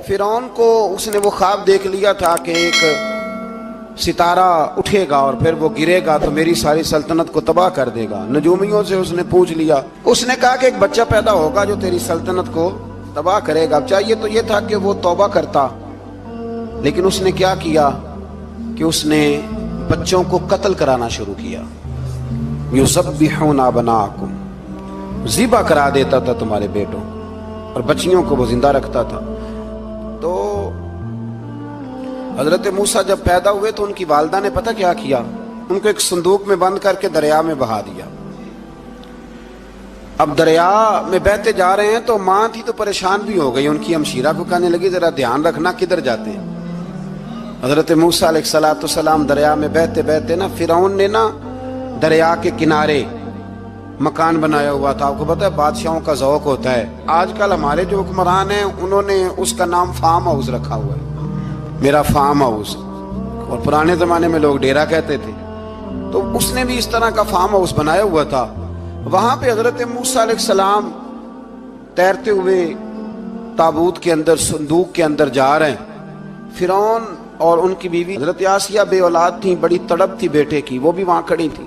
فرعون کو اس نے وہ خواب دیکھ لیا تھا کہ ایک ستارہ اٹھے گا اور پھر وہ گرے گا تو میری ساری سلطنت کو تباہ کر دے گا۔ نجومیوں سے اس نے پوچھ لیا، اس نے کہا کہ ایک بچہ پیدا ہوگا جو تیری سلطنت کو تباہ کرے گا۔ چاہیے تو یہ تھا کہ وہ توبہ کرتا، لیکن اس نے کیا کیا کہ اس نے بچوں کو قتل کرانا شروع کیا۔ یذبحون ابناءکم، ذبح کرا دیتا تھا تمہارے بیٹوں، اور بچیوں کو وہ زندہ رکھتا تھا۔ تو حضرت موسیٰ جب پیدا ہوئے تو ان کی والدہ نے پتہ کیا کیا، ان کو ایک صندوق میں بند کر کے دریا میں بہا دیا۔ اب دریا میں بہتے جا رہے ہیں تو ماں تھی تو پریشان بھی ہو گئی، ان کی ہمشیرہ کو کہنے لگی ذرا دھیان رکھنا کدھر جاتے ہیں۔ حضرت موسیٰ علیہ السلام دریا میں بہتے بہتے نا، فرعون نے نا دریا کے کنارے مکان بنایا ہوا تھا۔ آپ کو پتہ ہے بادشاہوں کا ذوق ہوتا ہے، آج کل ہمارے جو حکمران ہیں انہوں نے اس کا نام فارم ہاؤس رکھا ہوا ہے، میرا فارم ہاؤس، اور پرانے زمانے میں لوگ ڈیرا کہتے تھے۔ تو اس نے بھی اس طرح کا فارم ہاؤس بنایا ہوا تھا۔ وہاں پہ حضرت موسیٰ علیہ السلام تیرتے ہوئے تابوت کے اندر، صندوق کے اندر جا رہے ہیں۔ فرعون اور ان کی بیوی حضرت آسیہ بے اولاد تھیں، بڑی تڑپ تھی بیٹے کی، وہ بھی وہاں کھڑی تھی۔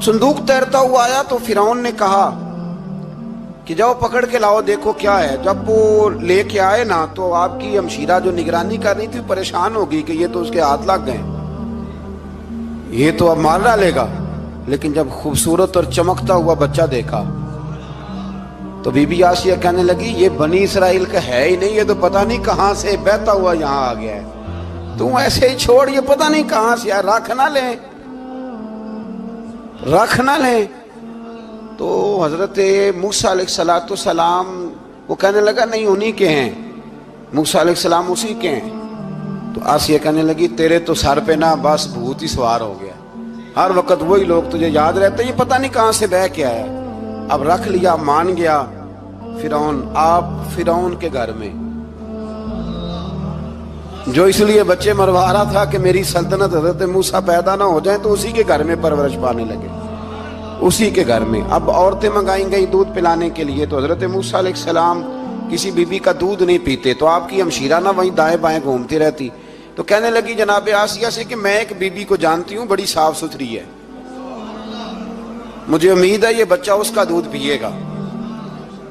صندوق تیرتا ہوا آیا تو فرعون نے کہا کہ جاؤ پکڑ کے لاؤ، دیکھو کیا ہے۔ جب وہ لے کے آئے نا تو آپ کی ہمشیرہ جو نگرانی کر رہی تھی پریشان ہو گئی کہ یہ تو اس کے ہاتھ لگ گئے، یہ تو اب مار ڈالے گا۔ لیکن جب خوبصورت اور چمکتا ہوا بچہ دیکھا تو بی بی آسیہ کہنے لگی یہ بنی اسرائیل کا ہے ہی نہیں، یہ تو پتہ نہیں کہاں سے بہتا ہوا یہاں آ گیا ہے، تم ایسے ہی چھوڑ، یہ پتہ نہیں کہاں سے رکھ نہ لیں، رکھ نہ لیں۔ تو حضرت موسیٰ علیہ السلام وہ کہنے لگا نہیں انہی کے ہیں، موسیٰ علیہ السلام اسی کے ہیں۔ تو آسیہ کہنے لگی تیرے تو سر پہ نا بس بھوت ہی سوار ہو گیا، ہر وقت وہی لوگ تجھے یاد رہتے، یہ پتہ نہیں کہاں سے بہ کے آیا۔ اب رکھ لیا، مان گیا فرعون۔ آپ فرعون کے گھر میں جو اس لیے بچے مروا رہا تھا کہ میری سلطنت حضرت موسیٰ پیدا نہ ہو جائیں، تو اسی کے گھر میں پرورش پانے لگے، اسی کے گھر میں۔ اب عورتیں منگائیں گئی دودھ پلانے کے لیے، تو حضرت موسیٰ علیہ السلام کسی بی بی کا دودھ نہیں پیتے، تو آپ کی ہمشیرہ نہ وہیں دائیں بائیں گھومتی رہتی۔ تو کہنے لگی جناب آسیہ سے کہ میں ایک بی بی کو جانتی ہوں، بڑی صاف ستھری ہے، مجھے امید ہے یہ بچہ اس کا دودھ پیے گا۔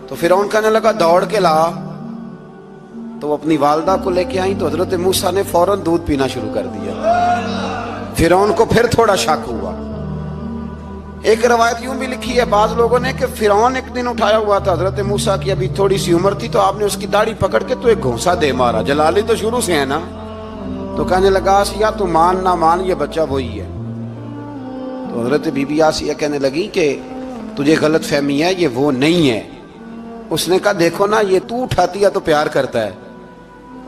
تو فرعون کہنے لگا دوڑ کے لا، تو وہ اپنی والدہ کو لے کے آئیں تو حضرت موسیٰ نے فوراً دودھ پینا شروع کر دیا۔ فرعون کو پھر تھوڑا شک ہوا۔ ایک روایت یوں بھی لکھی ہے بعض لوگوں نے کہ فرعون ایک دن اٹھایا ہوا تھا حضرت موسیٰ کی، ابھی تھوڑی سی عمر تھی، تو آپ نے اس کی داڑھی پکڑ کے تو ایک گھونسا دے مارا، جلالی تو شروع سے ہے نا۔ تو کہنے لگا آسیہ تو مان نہ مان یہ بچہ وہی ہے۔ تو حضرت بی بی آسیہ کہنے لگی کہ تجھے غلط فہمی ہے، یہ وہ نہیں ہے۔ اس نے کہا دیکھو نا یہ تو اٹھاتی ہے تو پیار کرتا ہے،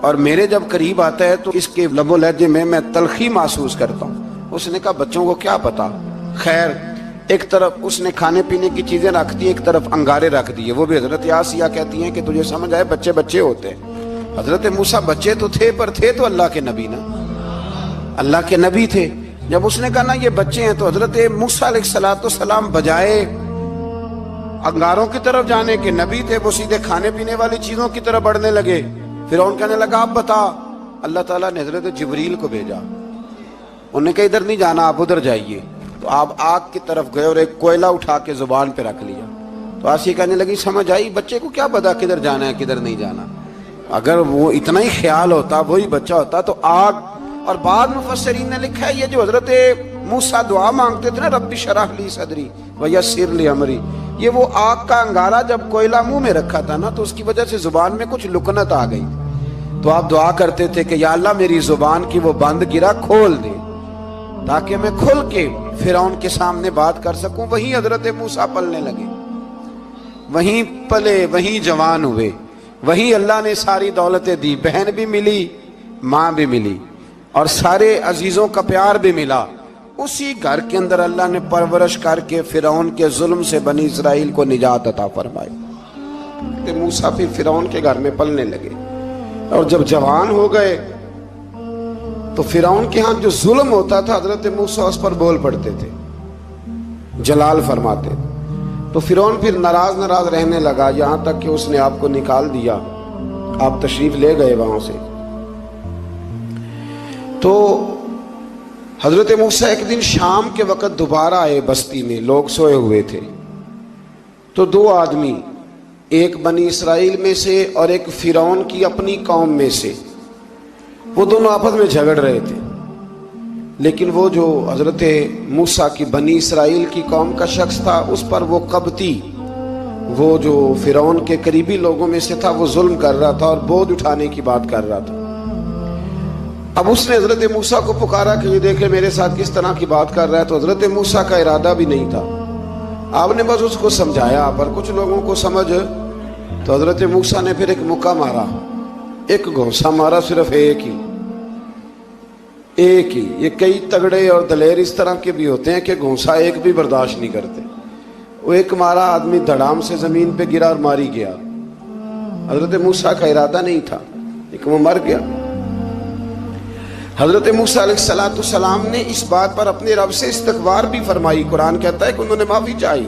اور میرے جب قریب آتا ہے تو اس کے لب و لہجے میں تلخی محسوس کرتا ہوں۔ اس نے کہا بچوں کو کیا پتا۔ خیر ایک طرف اس نے کھانے پینے کی چیزیں رکھ دی، ایک طرف انگارے رکھ دیے۔ وہ بھی حضرت آسیہ کہتی ہیں کہ تجھے سمجھ آئے بچے بچے ہوتے ہیں۔ حضرت موسیٰ بچے تو تھے پر تھے تو اللہ کے نبی نا، اللہ کے نبی تھے۔ جب اس نے کہا نا یہ بچے ہیں، تو حضرت موسیٰ علیہ السلام بجائے انگاروں کی طرف جانے کے، نبی تھے، وہ سیدھے کھانے پینے والی چیزوں کی طرف بڑھنے لگے۔ فرعون کہنے لگا اب بتا۔ اللہ تعالیٰ نے حضرت جبریل کو بھیجا، انہوں نے کہا ادھر نہیں جانا آپ ادھر جائیے۔ تو آپ آگ کی طرف گئے اور ایک کوئلہ اٹھا کے زبان پہ رکھ لیا۔ تو آسیہ کہنے لگی سمجھ آئی، بچے کو کیا پتا کدھر جانا ہے کدھر نہیں جانا، اگر وہ اتنا ہی خیال ہوتا وہی بچہ ہوتا تو آگ۔ اور بعض مفسرین نے لکھا ہے یہ جو حضرت موسیٰ دعا مانگتے تھے نا رب اشرح لی صدری ویسر لی امری، یہ وہ آگ کا انگارہ جب کوئلہ منہ میں رکھا تھا نا تو اس کی وجہ سے زبان میں کچھ لکنت آ گئی، تو آپ دعا کرتے تھے کہ یا اللہ میری زبان کی وہ بند گرا کھول دے تاکہ میں کھل کے فرعون کے سامنے بات کر سکوں۔ وہیں حضرت موسیٰ پلنے لگے، وہیں پلے، وہیں جوان ہوئے، وہیں اللہ نے ساری دولتیں دی، بہن بھی ملی، ماں بھی ملی، اور سارے عزیزوں کا پیار بھی ملا۔ اسی گھر کے اندر اللہ نے پرورش کر کے فرعون کے ظلم سے بنی اسرائیل کو نجات عطا فرمائی۔ موسیٰ پھر فرعون کے گھر میں پلنے لگے، اور جب جوان ہو گئے تو فرعون کے ہاں جو ظلم ہوتا تھا حضرت موسیٰ اس پر بول پڑتے تھے، جلال فرماتے تھے۔ تو فرعون پھر ناراض رہنے لگا، یہاں تک کہ اس نے آپ کو نکال دیا آپ تشریف لے گئے وہاں سے. تو حضرت موسیٰ ایک دن شام کے وقت دوبارہ آئے بستی میں، لوگ سوئے ہوئے تھے. تو دو آدمی، ایک بنی اسرائیل میں سے اور ایک فرعون کی اپنی قوم میں سے، وہ دونوں آپس میں جھگڑ رہے تھے. لیکن وہ جو حضرت موسیٰ کی بنی اسرائیل کی قوم کا شخص تھا، اس پر وہ قبطی، وہ جو فرعون کے قریبی لوگوں میں سے تھا، وہ ظلم کر رہا تھا اور بوجھ اٹھانے کی بات کر رہا تھا. اب اس نے حضرت موسیٰ کو پکارا کہ یہ دیکھے میرے ساتھ کس طرح کی بات کر رہا ہے. تو حضرت موسیٰ کا ارادہ بھی نہیں تھا، آپ نے بس اس کو سمجھایا. پر کچھ لوگوں کو سمجھ، تو حضرت موسیٰ نے پھر ایک مکہ مارا، ایک گھونسا مارا، صرف ایک ہی. یہ کئی تگڑے اور دلیر اس طرح کے بھی ہوتے ہیں کہ گھونسا ایک بھی برداشت نہیں کرتے. وہ ایک مارا، آدمی دھڑام سے زمین پہ گرا اور ماری گیا. حضرت موسیٰ کا ارادہ نہیں تھا لیکن وہ مر گیا. حضرت موسیٰ علیہ السلام نے اس بات پر اپنے رب سے استغفار بھی فرمائی. قرآن کہتا ہے کہ انہوں نے معافی چاہی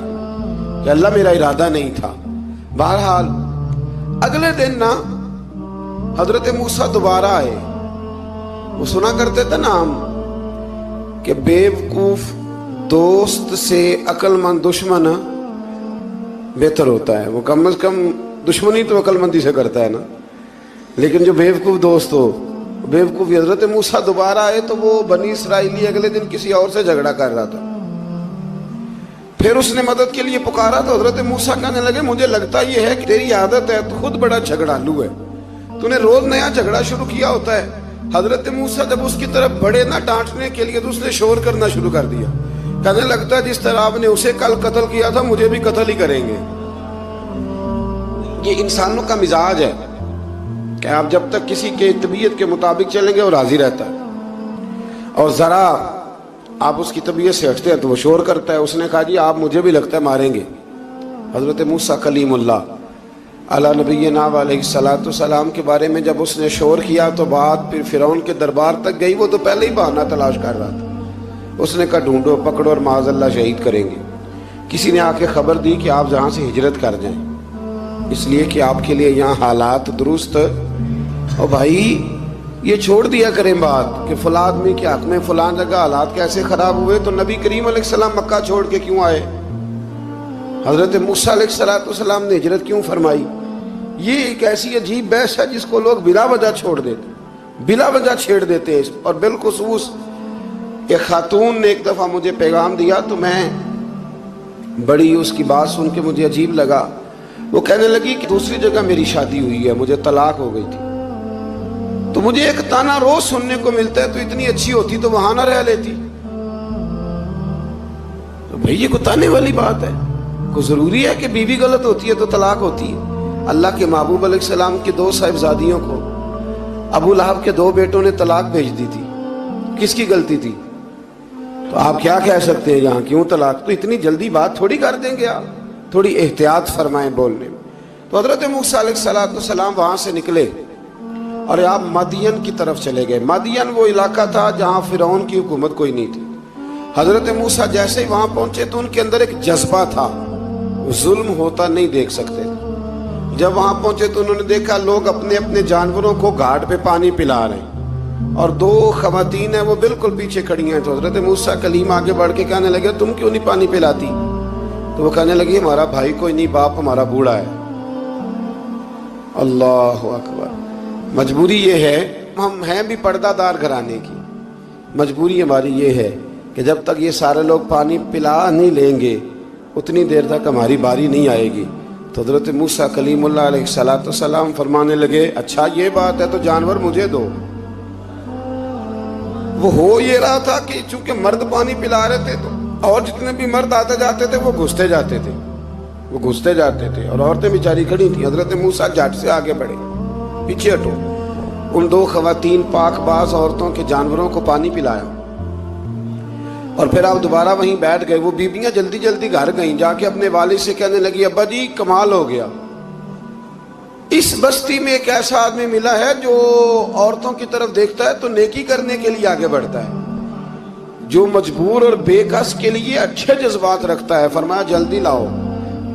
کہ اللہ میرا ارادہ نہیں تھا. بہرحال اگلے دن نا حضرت موسیٰ دوبارہ آئے. وہ سنا کرتے تھے نا ہم کہ بیوقوف دوست سے عقل مند دشمن بہتر ہوتا ہے. وہ کم از کم دشمنی تو عقل مندی سے کرتا ہے نا، لیکن جو بیوقوف دوست ہو بیوقوفی. حضرت موسیٰ دوبارہ آئے تو وہ بنی اسرائیلی اگلے دن کسی اور سے جھگڑا کر رہا تھا. پھر اس نے مدد کے لیے پکارا تو حضرت موسیٰ کہنے لگے مجھے لگتا یہ ہے کہ تیری عادت ہے، تو خود بڑا جھگڑالو ہے، تو نے روز نیا جھگڑا شروع کیا ہوتا ہے. حضرت موسیٰ جب اس کی طرف بڑھے نہ ڈانٹنے کے لیے تو اس نے شور کرنا شروع کر دیا. کہنے لگتا ہے جس طرح آپ نے اسے کل قتل کیا تھا مجھے بھی قتل ہی کریں گے. یہ انسانوں کا مزاج ہے کہ آپ جب تک کسی کے طبیعت کے مطابق چلیں گے وہ راضی رہتا ہے، اور ذرا آپ اس کی طبیعت سے ہٹتے ہیں تو وہ شور کرتا ہے. اس نے کہا جی آپ مجھے بھی لگتا ہے ماریں گے. حضرت موسیٰ کلیم اللہ علیہ نبینا علیہ السلام کے بارے میں جب اس نے شور کیا تو بات پھر فرعون کے دربار تک گئی. وہ تو پہلے ہی بہانہ تلاش کر رہا تھا. اس نے کہا ڈھونڈو، پکڑو اور معاذ اللہ شہید کریں گے. کسی نے آ کے خبر دی کہ آپ جہاں سے ہجرت کر جائیں، اس لیے کہ آپ کے لیے یہاں حالات درست. اور بھائی یہ چھوڑ دیا کریں بات کہ فلاں آدمی کے حق میں فلاں جگہ حالات کیسے خراب ہوئے. تو نبی کریم علیہ السلام مکہ چھوڑ کے کیوں آئے؟ حضرت موسیٰ علیہ السلام نے ہجرت کیوں فرمائی؟ یہ ایک ایسی عجیب بحث ہے جس کو لوگ بلا وجہ چھوڑ دیتے، بلا وجہ چھیڑ دیتے ہیں. اور بالخصوص ایک خاتون نے ایک دفعہ مجھے پیغام دیا تو میں بڑی اس کی بات سن کے مجھے عجیب لگا. وہ کہنے لگی کہ دوسری جگہ میری شادی ہوئی ہے، مجھے طلاق ہو گئی تھی، تو مجھے ایک تانا روز سننے کو ملتا ہے تو اتنی اچھی ہوتی تو وہاں نہ رہ لیتی. تو بھئی یہ کوئی تانے والی بات ہے؟ کوئی ضروری ہے کہ بیوی غلط ہوتی ہے تو طلاق ہوتی ہے؟ اللہ کے محبوب علیہ السلام کی دو صاحبزادیوں کو ابو لہب کے دو بیٹوں نے طلاق بھیج دی تھی. کس کی غلطی تھی؟ تو آپ کیا کہہ سکتے ہیں یہاں کیوں طلاق؟ تو اتنی جلدی بات تھوڑی کر دیں گے آپ، تھوڑی احتیاط فرمائیں بولنے میں. تو حضرت موسیٰ علیہ السلام وہاں سے نکلے اور آپ مدین کی طرف چلے گئے. مدین وہ علاقہ تھا جہاں فرعون کی حکومت کوئی نہیں تھی. حضرت موسیٰ جیسے ہی وہاں پہنچے تو ان کے اندر ایک جذبہ تھا، ظلم ہوتا نہیں دیکھ سکتے. جب وہاں پہنچے تو انہوں نے دیکھا لوگ اپنے اپنے جانوروں کو گھاٹ پہ پانی پلا رہے ہیں اور دو خواتین ہیں وہ بالکل پیچھے کھڑی ہیں. تو حضرت موسیٰ کلیم آگے بڑھ کے کہنے لگے تم کیوں نہیں پانی پلاتی؟ تو وہ کہنے لگی ہمارا بھائی کوئی نہیں، باپ ہمارا بوڑھا ہے. اللہ اکبر. مجبوری یہ ہے، ہم ہیں بھی پردہ دار گھرانے کی، مجبوری ہماری یہ ہے کہ جب تک یہ سارے لوگ پانی پلا نہیں لیں گے اتنی دیر تک ہماری باری نہیں آئے گی. تو حضرت موسیٰ کلیم اللہ علیہ السلام فرمانے لگے اچھا یہ بات ہے تو جانور مجھے دو. وہ ہو یہ رہا تھا کہ چونکہ مرد پانی پلا رہے تھے تو اور جتنے بھی مرد آتے جاتے تھے وہ گھستے جاتے تھے اور عورتیں بیچاری کھڑی تھیں. حضرت موسیٰ جھٹ سے آگے بڑھے، پیچھے ہٹو. ان دو خواتین پاک باز عورتوں کے جانوروں کو پانی پلایا اور پھر آپ دوبارہ وہیں بیٹھ گئے. وہ بیبیاں جلدی جلدی گھر گئیں، جا کے اپنے والد سے کہنے لگی ابا جی کمال ہو گیا، اس بستی میں ایک ایسا آدمی ملا ہے جو عورتوں کی طرف دیکھتا ہے تو نیکی کرنے کے لیے آگے بڑھتا ہے، جو مجبور اور بے کس کے لیے اچھے جذبات رکھتا ہے. فرمایا جلدی لاؤ.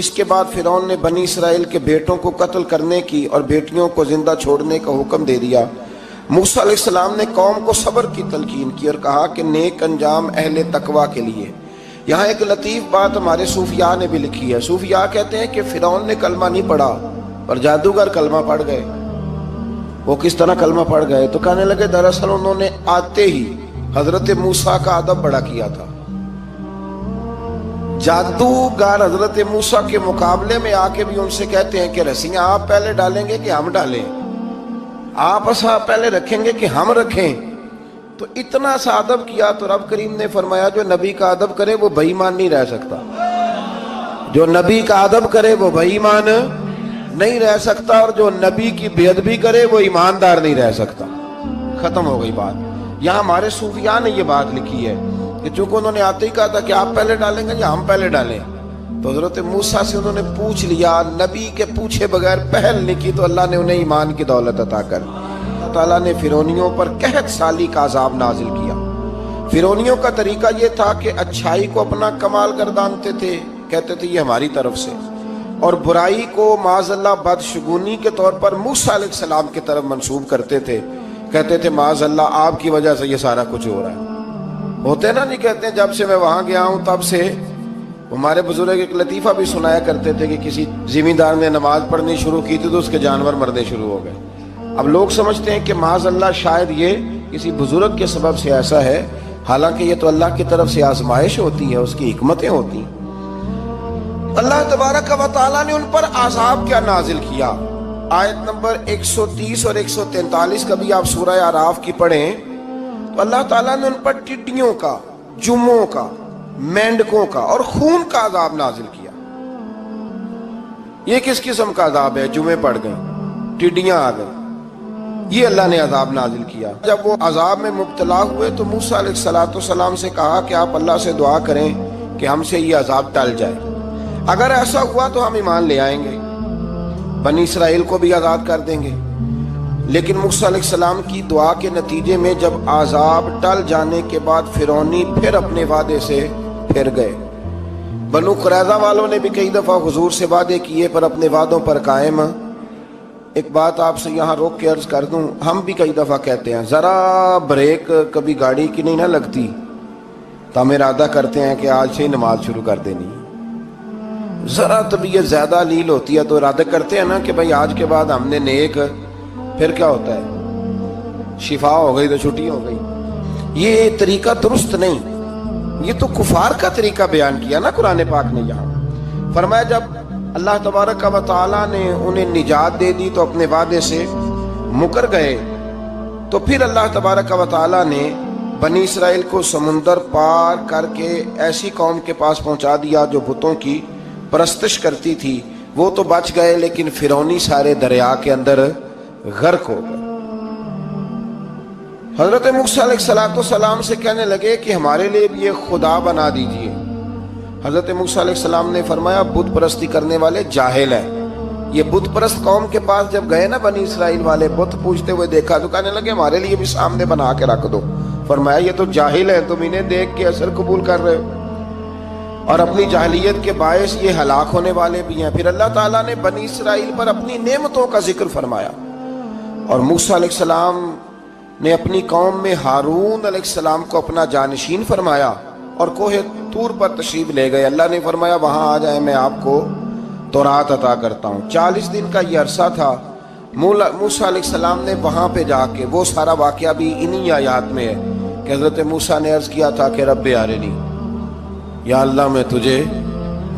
اس کے بعد فرعون نے بنی اسرائیل کے بیٹوں کو قتل کرنے کی اور بیٹیوں کو زندہ چھوڑنے کا حکم دے دیا۔ موسیٰ علیہ السلام نے قوم کو صبر کی تلقین کی اور کہا کہ نیک انجام اہل تقویٰ کے لیے۔ یہاں ایک لطیف بات ہمارے صوفیاء نے بھی لکھی ہے۔ صوفیاء کہتے ہیں کہ فرعون نے کلمہ نہیں پڑھا پر جادوگر کلمہ پڑھ گئے۔ وہ کس طرح کلمہ پڑھ گئے؟ تو کہنے لگے دراصل انہوں نے آتے ہی حضرت موسیٰ کا ادب بڑا کیا تھا۔ جادوگر حضرت موسیٰ کے مقابلے میں آ کے بھی ان سے کہتے ہیں کہ رسیاں آپ پہلے ڈالیں گے کہ ہم ڈالیں، آپ اصحاب پہلے رکھیں گے کہ ہم رکھیں؟ تو اتنا سا ادب کیا تو رب کریم نے فرمایا جو نبی کا ادب کرے وہ بے ایمان نہیں رہ سکتا، جو نبی کا ادب کرے وہ بے ایمان نہیں رہ سکتا، اور جو نبی کی بے ادبی کرے وہ ایماندار نہیں رہ سکتا۔ ختم ہو گئی بات۔ یہاں ہمارے صوفیاء نے یہ بات لکھی ہے کہ چونکہ انہوں نے آتے ہی کہا تھا کہ آپ پہلے ڈالیں گے یا ہم پہلے ڈالیں، تو حضرت موسیٰ سے انہوں نے پوچھ لیا، نبی کے پوچھے بغیر پہل نہیں کی تو اللہ نے انہیں ایمان کی دولت عطا کر۔ اللہ تعالیٰ نے فرعونیوں پر قحط سالی کا عذاب نازل کیا۔ فرعونیوں کا طریقہ یہ تھا کہ اچھائی کو اپنا کمال گردانتے تھے، کہتے تھے یہ ہماری طرف سے، اور برائی کو معاذ اللہ بدشگونی کے طور پر موسیٰ علیہ السلام کی طرف منسوب کرتے تھے، کہتے تھے معاذ اللہ آپ کی وجہ سے یہ سارا کچھ ہو رہا ہے۔ ہوتے نا، نہیں کہتے ہیں جب سے میں وہاں گیا ہوں تب سے۔ ہمارے بزرگ ایک لطیفہ بھی سنایا کرتے تھے کہ کسی زمیندار نے نماز پڑھنی شروع کی تھی تو اس کے جانور مرنے شروع ہو گئے۔ اب لوگ سمجھتے ہیں کہ معاذ اللہ شاید یہ کسی بزرگ کے سبب سے ایسا ہے، حالانکہ یہ تو اللہ کی طرف سے آزمائش ہوتی ہے، اس کی حکمتیں ہوتی ہیں۔ اللہ تبارک و تعالیٰ نے ان پر عذاب کیا نازل کیا؟ آیت نمبر 130 اور 143 کا بھی آپ سورہ اعراف کی پڑھیں تو اللہ تعالیٰ نے ان پر ٹڈیوں کا، جموں کا، مینڈکوں کا اور خون کا عذاب نازل کیا۔ یہ کس قسم کا عذاب ہے؟ جمعے پڑ گئے، ٹڈیاں آ گئیں، یہ اللہ نے عذاب نازل کیا۔ جب وہ عذاب میں مبتلا ہوئے تو موسیٰ علیہ السلام سے کہا کہ آپ اللہ سے دعا کریں کہ ہم سے یہ عذاب ٹل جائے، اگر ایسا ہوا تو ہم ایمان لے آئیں گے، بنی اسرائیل کو بھی آزاد کر دیں گے۔ لیکن موسیٰ علیہ السلام کی دعا کے نتیجے میں جب عذاب ٹل جانے کے بعد فرعونی پھر اپنے وعدے سے پھر گئے۔ بنو قریظہ والوں نے بھی کئی دفعہ حضور سے وعدے کیے پر اپنے وعدوں پر قائم۔ ایک بات آپ سے یہاں روک کے عرض کر دوں، ہم بھی کئی دفعہ کہتے ہیں ذرا بریک کبھی گاڑی کی نہیں نہ لگتی تو ہم ارادہ کرتے ہیں کہ آج سے ہی نماز شروع کر دینی۔ ذرا طبیعت زیادہ لیل ہوتی ہے تو ارادہ کرتے ہیں نا کہ بھائی آج کے بعد ہم نے نیک، پھر کیا ہوتا ہے؟ شفا ہو گئی تو چھٹی ہو گئی۔ یہ طریقہ درست نہیں، یہ تو کفار کا طریقہ بیان کیا نا قرآن پاک نے۔ یہاں فرمایا جب اللہ تبارک و تعالیٰ نے انہیں نجات دے دی تو اپنے وعدے سے مکر گئے، تو پھر اللہ تبارک و تعالیٰ نے بنی اسرائیل کو سمندر پار کر کے ایسی قوم کے پاس پہنچا دیا جو بتوں کی پرستش کرتی تھی۔ وہ تو بچ گئے لیکن فرعونی سارے دریا کے اندر غرق ہو گئے۔ حضرت موسیٰ علیہ السلام سے کہنے لگے کہ ہمارے لیے بھی ایک خدا بنا دیجئے۔ حضرت موسیٰ علیہ السلام نے فرمایا بت پرستی کرنے والے جاہل ہیں۔ یہ بت پرست قوم کے پاس جب گئے نا بنی اسرائیل والے، بت پوجتے ہوئے دیکھا تو کہنے لگے ہمارے لیے بھی سامنے بنا کے رکھ دو۔ فرمایا یہ تو جاہل ہیں، تم انہیں دیکھ کے اثر قبول کر رہے ہو اور اپنی جاہلیت کے باعث یہ ہلاک ہونے والے بھی ہیں۔ پھر اللہ تعالیٰ نے بنی اسرائیل پر اپنی نعمتوں کا ذکر فرمایا، اور موسیٰ علیہ السلام نے اپنی قوم میں ہارون علیہ السلام کو اپنا جانشین فرمایا اور کوہ طور پر تشریف لے گئے۔ اللہ نے فرمایا وہاں آ جائیں، میں آپ کو تورات عطا کرتا ہوں۔ 40 دن کا یہ عرصہ تھا۔ موسیٰ علیہ السلام نے وہاں پہ جا کے، وہ سارا واقعہ بھی انہی آیات میں ہے کہ حضرت موسیٰ نے عرض کیا تھا کہ رب ارنی، یا اللہ میں تجھے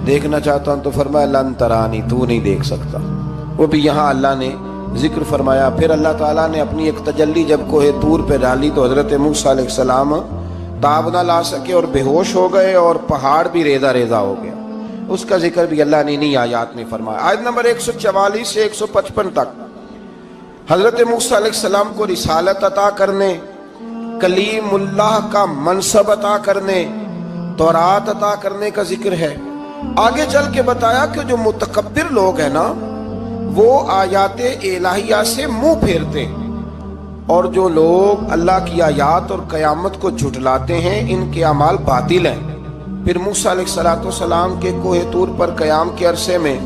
دیکھنا چاہتا ہوں، تو فرمایا لن ترانی، تو نہیں دیکھ سکتا۔ وہ بھی یہاں اللہ نے ذکر فرمایا۔ پھر اللہ تعالیٰ نے اپنی ایک تجلی جب کوہ طور پہ ڈالی تو حضرت موسیٰ علیہ السلام تاب نہ لا سکے اور بے ہوش ہو گئے، اور پہاڑ بھی ریزہ ریزہ ہو گیا۔ اس کا ذکر بھی اللہ نے انہی آیات میں فرمایا۔ آیت نمبر 144 سے 155 تک حضرت موسیٰ علیہ السلام کو رسالت عطا کرنے، کلیم اللہ کا منصب عطا کرنے، تورات عطا کرنے کا ذکر ہے۔ آگے چل کے بتایا کہ جو متکبر لوگ ہیں نا وہ آیات الہیہ سے منہ پھیرتے ہیں، اور جو لوگ اللہ کی آیات اور قیامت کو جھٹلاتے ہیں ان کے اعمال باطل ہیں۔ پھر موسیٰ علیہ السلام کے کوہ طور پر قیام کے عرصے میں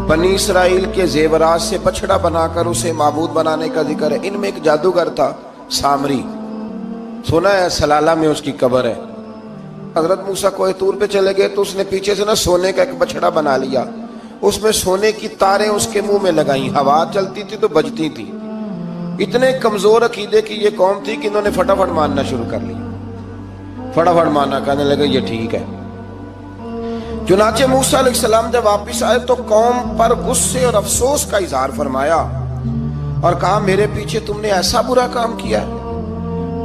بنی اسرائیل کے زیورات سے بچڑا بنا کر اسے معبود بنانے کا ذکر ہے۔ ان میں ایک جادوگر تھا سامری، سنا ہے سلالہ میں اس کی قبر ہے۔ حضرت موسیٰ کوہ طور پہ چلے گئے تو اس نے پیچھے سے سونے کا ایک بچڑا بنا لیا، اس میں سونے کی تاریں اس کے منہ میں لگائیں، ہوا چلتی تھی تو بجتی تھی۔ اتنے کمزور عقیدے کی یہ قوم تھی کہ انہوں نے فٹافٹ ماننا شروع کر لیا، فٹافٹ ماننا، کہنے لگے یہ ٹھیک ہے۔ چنانچہ موسیٰ علیہ السلام جب واپس آئے تو قوم پر غصے اور افسوس کا اظہار فرمایا اور کہا میرے پیچھے تم نے ایسا برا کام کیا ہے۔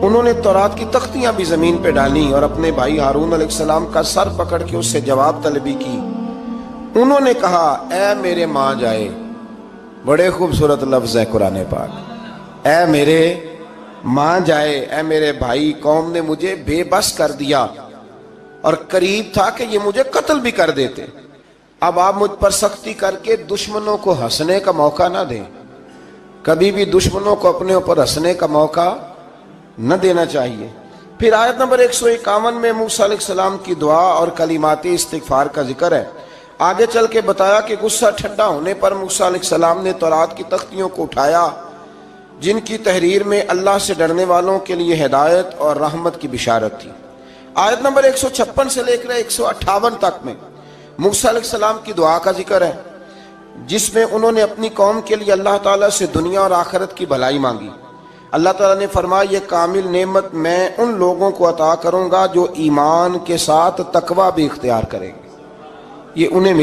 انہوں نے تورات کی تختیاں بھی زمین پہ ڈالیں اور اپنے بھائی ہارون علیہ السلام کا سر پکڑ کے اس سے جواب طلبی کی۔ انہوں نے کہا اے میرے ماں جائے، بڑے خوبصورت لفظ ہے قرآن پاک، اے میرے ماں جائے، اے میرے بھائی، قوم نے مجھے بے بس کر دیا اور قریب تھا کہ یہ مجھے قتل بھی کر دیتے۔ اب آپ مجھ پر سختی کر کے دشمنوں کو ہنسنے کا موقع نہ دیں، کبھی بھی دشمنوں کو اپنے اوپر ہنسنے کا موقع نہ دینا چاہیے۔ پھر آیت نمبر 151 میں موسیٰ علیہ السلام کی دعا اور کلمات استغفار کا ذکر ہے۔ آگے چل کے بتایا کہ غصہ ٹھنڈا ہونے پر موسیٰ علیہ السلام نے تورات کی تختیوں کو اٹھایا جن کی تحریر میں اللہ سے ڈرنے والوں کے لیے ہدایت اور رحمت کی بشارت تھی۔ آیت نمبر 156 سے لے کر 158 تک میں موسیٰ علیہ السلام کی دعا کا ذکر ہے، جس میں انہوں نے اپنی قوم کے لیے اللہ تعالیٰ سے دنیا اور آخرت کی بھلائی مانگی۔ اللہ تعالیٰ نے فرمایا یہ کامل نعمت میں ان لوگوں کو عطا کروں گا جو ایمان کے ساتھ تقوی بھی اختیار کریں گے، یہ انہیں